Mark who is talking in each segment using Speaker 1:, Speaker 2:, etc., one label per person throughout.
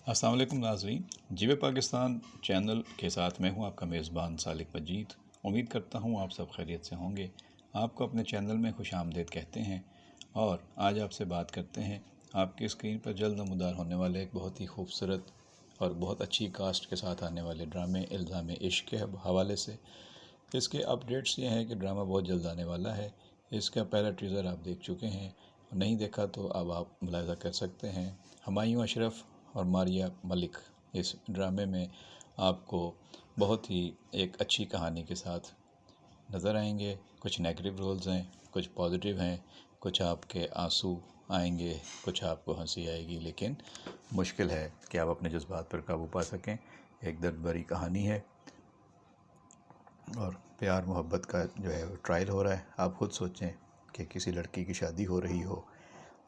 Speaker 1: अस्सलाम वालेकुम नाज़रीन, जीवे पाकिस्तान चैनल के साथ मैं हूं आपका मेज़बान सालिक मजीद। उम्मीद करता हूं आप सब खैरियत से होंगे। आपको अपने चैनल में खुश आमदीद कहते हैं और आज आपसे बात करते हैं आपकी स्क्रीन पर जल्द नमूदार होने वाले एक बहुत ही खूबसूरत और बहुत अच्छी कास्ट के साथ आने वाले ड्रामे इल्ज़ाम इश्क के हवाले से। इसके अपडेट्स ये हैं कि ड्रामा बहुत जल्द आने वाला है। इसका पहला टीज़र आप देख चुके हैं, नहीं देखा तो अब आप मुलाहिज़ा कर सकते हैं। हुमायूं अशरफ और मारिया मलिक इस ड्रामे में आपको बहुत ही एक अच्छी कहानी के साथ नज़र आएंगे। कुछ नेगेटिव रोल्स हैं, कुछ पॉजिटिव हैं, कुछ आपके आंसू आएंगे, कुछ आपको हंसी आएगी, लेकिन मुश्किल है कि आप अपने जज्बात पर काबू पा सकें। एक दर्द भरी कहानी है और प्यार मोहब्बत का जो है वो ट्रायल हो रहा है। आप खुद सोचें कि किसी लड़की की शादी हो रही हो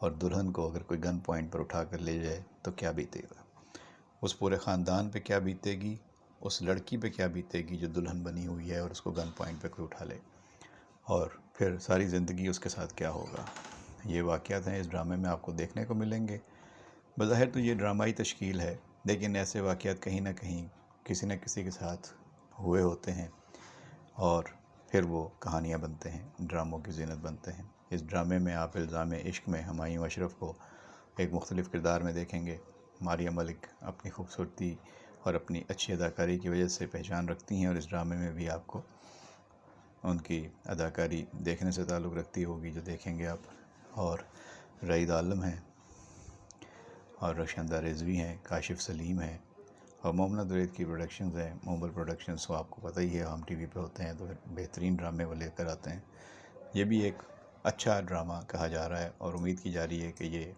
Speaker 1: और दुल्हन को अगर कोई गन पॉइंट पर उठा कर ले जाए तो क्या बीतेगा, उस पूरे ख़ानदान पे क्या बीतेगी, उस लड़की पे क्या बीतेगी जो दुल्हन बनी हुई है और उसको गन पॉइंट पे कोई उठा ले, और फिर सारी ज़िंदगी उसके साथ क्या होगा। ये वाक़यात हैं इस ड्रामे में आपको देखने को मिलेंगे। बज़ाहिर तो ये ड्रामाई तश्कील है, लेकिन ऐसे वाक़यात कहीं ना कहीं किसी न किसी के साथ हुए होते हैं और फिर वो कहानियाँ बनते हैं, ड्रामों की ज़ीनत बनते हैं। इस ड्रामे में आप इल्ज़ाम इश्क में हुमायूं अशरफ को एक मुख्तलिफ़ किरदार में देखेंगे। मारिया मलिक अपनी खूबसूरती और अपनी अच्छी अदाकारी की वजह से पहचान रखती हैं और इस ड्रामे में भी आपको उनकी अदाकारी देखने से ताल्लुक़ रखती होगी जो देखेंगे आप। और रईद आलम हैं और रक्षंदा रिजवी हैं, काशिफ़ सलीम हैं और मोहम्मद रेद की प्रोडक्शंस हैं। मोबाइल प्रोडक्शंस को आपको पता ही है, हम टीवी पे होते हैं तो बेहतरीन ड्रामे वो लेकर आते हैं। ये भी एक अच्छा ड्रामा कहा जा रहा है और उम्मीद की जा रही है कि ये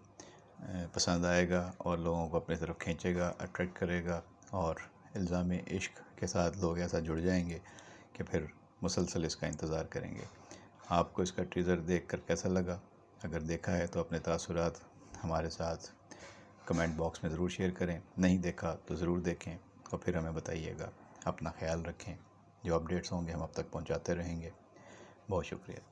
Speaker 1: पसंद आएगा और लोगों को अपनी तरफ खींचेगा, अट्रैक्ट करेगा और इल्ज़ाम इश्क के साथ लोग ऐसा जुड़ जाएंगे कि फिर मुसलसल इसका इंतज़ार करेंगे। आपको इसका टीज़र देख कर कैसा लगा? अगर देखा है तो अपने तासुरात हमारे साथ कमेंट बॉक्स में ज़रूर शेयर करें। नहीं देखा तो ज़रूर देखें और फिर हमें बताइएगा। अपना ख्याल रखें। जो अपडेट्स होंगे हम अब तक पहुंचाते रहेंगे। बहुत शुक्रिया।